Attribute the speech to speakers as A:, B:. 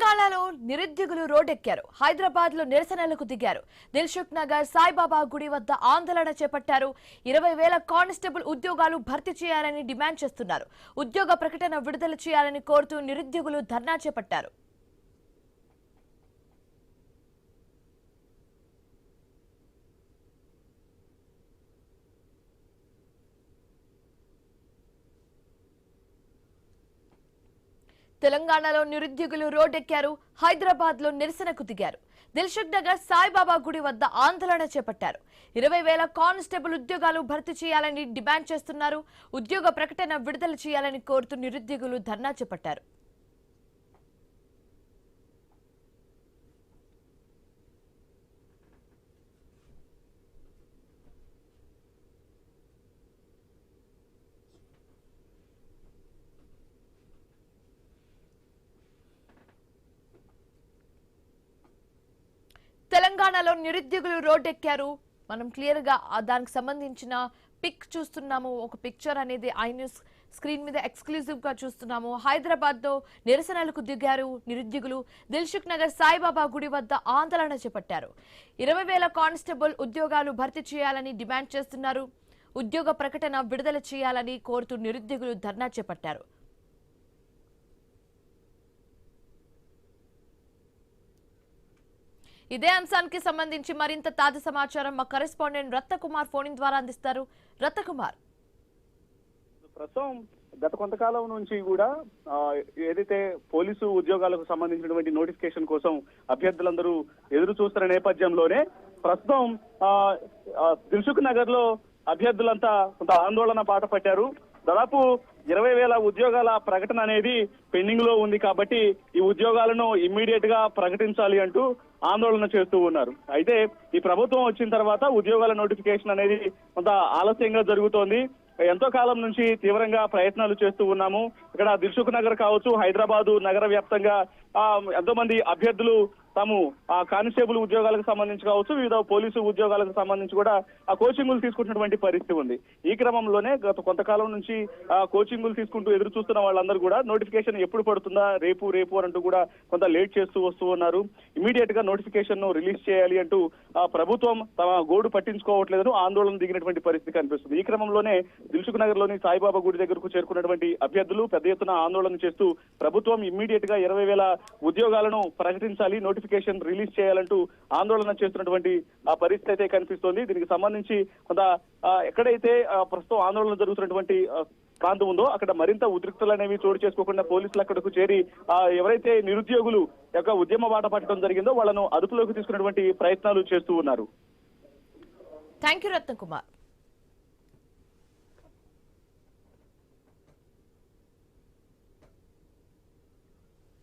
A: తెలంగాణలో నిరుద్యోగులు రోడ్డెక్కారు. హైదరాబాద్ లో నిరసనలకు దిగారు. దిల్సుఖ్ నగర్ సాయిబాబా గుడి వద్ద ఆందోళన చేపట్టారు. 20,000 కానిస్టేబుల్ ఉద్యోగాలు భర్తీ చేయాలని డిమాండ్ చేస్తున్నారు. ఉద్యోగ ప్రకటన విడుదల చేయాలని కోరుతూ నిరుద్యోగులు ధర్నా చేపట్టారు. తెలంగాణలో నిరుద్యోగులు రోడ్డెక్కారు. హైదరాబాద్ లో నిరసనకు దిగారు. దిల్సుఖ్ నగర్ సాయిబాబా గుడి వద్ద ఆందోళన చేపట్టారు. 20,000 కానిస్టేబుల్ ఉద్యోగాలు భర్తీ చేయాలని డిమాండ్ చేస్తున్నారు. ఉద్యోగ ప్రకటన విడుదల చేయాలని కోరుతూ నిరుద్యోగులు ధర్నా చేపట్టారు. తెలంగాణలో నిరుద్యోగులు రోడ్డెక్కారు. మనం క్లియర్ గా దానికి సంబంధించిన పిక్ చూస్తున్నాము. ఒక పిక్చర్ అనేది ఐ న్యూస్ స్క్రీన్ మీద ఎక్స్క్లూజివ్ గా చూస్తున్నాము. హైదరాబాద్ లో నిరసనలకు దిగారు నిరుద్యోగులు. దిల్సుఖ్ నగర్ సాయిబాబా గుడి వద్ద ఆందోళన చేపట్టారు. 20,000 కానిస్టేబుల్ ఉద్యోగాలు భర్తీ చేయాలని డిమాండ్ చేస్తున్నారు. ఉద్యోగ ప్రకటన విడుదల చేయాలని కోరుతూ నిరుద్యోగులు ధర్నా చేపట్టారు. ఇదే అంశానికి సంబంధించి మరింత తాజా సమాచారం మా కరెస్పాండెంట్ రత్నకుమార్ ఫోన్ ద్వారా అందిస్తారు. రత్నకుమార్,
B: ప్రస్తుతం గత కొంతకాలం నుంచి కూడా ఏదైతే పోలీసు ఉద్యోగాలకు సంబంధించినటువంటి నోటిఫికేషన్ కోసం అభ్యర్థులందరూ ఎదురు చూస్తున్న నేపథ్యంలోనే ప్రస్తుతం దిల్సుఖ్ నగర్ లో అభ్యర్థులంతా కొంత ఆందోళన బాట పట్టారు. దాదాపు 20,000 ఉద్యోగాల ప్రకటన అనేది పెండింగ్ లో ఉంది కాబట్టి ఈ ఉద్యోగాలను ఇమ్మీడియట్ గా ప్రకటించాలి అంటూ ఆందోళన చేస్తూ ఉన్నారు. అయితే ఈ ప్రభుత్వం వచ్చిన తర్వాత ఉద్యోగాల నోటిఫికేషన్ అనేది కొంత ఆలస్యంగా జరుగుతోంది. ఎంతో కాలం నుంచి తీవ్రంగా ప్రయత్నాలు చేస్తూ ఉన్నాము. ఇక్కడ దిల్సుఖ్ నగర్ కావచ్చు, హైదరాబాదు నగర వ్యాప్తంగా ఎంతో మంది అభ్యర్థులు తాము కానిస్టేబుల్ ఉద్యోగాలకు సంబంధించి కావచ్చు, వివిధ పోలీసు ఉద్యోగాలకు సంబంధించి కూడా కోచింగులు తీసుకుంటున్నటువంటి పరిస్థితి ఉంది. ఈ క్రమంలోనే గత కొంతకాలం నుంచి కోచింగులు తీసుకుంటూ ఎదురు చూస్తున్న వాళ్ళందరూ కూడా నోటిఫికేషన్ ఎప్పుడు పడుతుందా, రేపు అని అంటూ కూడా కొంత లేట్ చేస్తూ వస్తూ ఉన్నారు. ఇమీడియట్ గా నోటిఫికేషన్ ను రిలీజ్ చేయాలి అంటూ ప్రభుత్వం తమ గోడు పట్టించుకోవట్లేదని ఆందోళన దిగినటువంటి పరిస్థితి కనిపిస్తుంది. ఈ క్రమంలోనే దిల్సుఖ్ నగర్ లోని సాయిబాబా గుడి దగ్గరకు చేరుకున్నటువంటి అభ్యర్థులు పెద్ద ఎత్తున ఆందోళన చేస్తూ ప్రభుత్వం ఇమ్మీడియట్ గా 20,000 ఉద్యోగాలను ప్రకటించాలి, నోటిఫికేషన్ రిలీజ్ చేయాలంటూ ఆందోళన చేస్తున్నటువంటి పరిస్థితి అయితే కనిపిస్తోంది. దీనికి సంబంధించి కొంత ఎక్కడైతే ప్రస్తుతం ఆందోళన జరుగుతున్నటువంటి ప్రాంతం ఉందో అక్కడ మరింత ఉద్రిక్తలు అనేవి చోటు చేసుకోకుండా పోలీసులు అక్కడకు చేరి ఎవరైతే నిరుద్యోగులు యొక్క ఉద్యమ బాట పట్టడం జరిగిందో వాళ్ళను అదుపులోకి తీసుకున్నటువంటి ప్రయత్నాలు చేస్తూ ఉన్నారు.
A: థాంక్యూ రత్నకుమార్.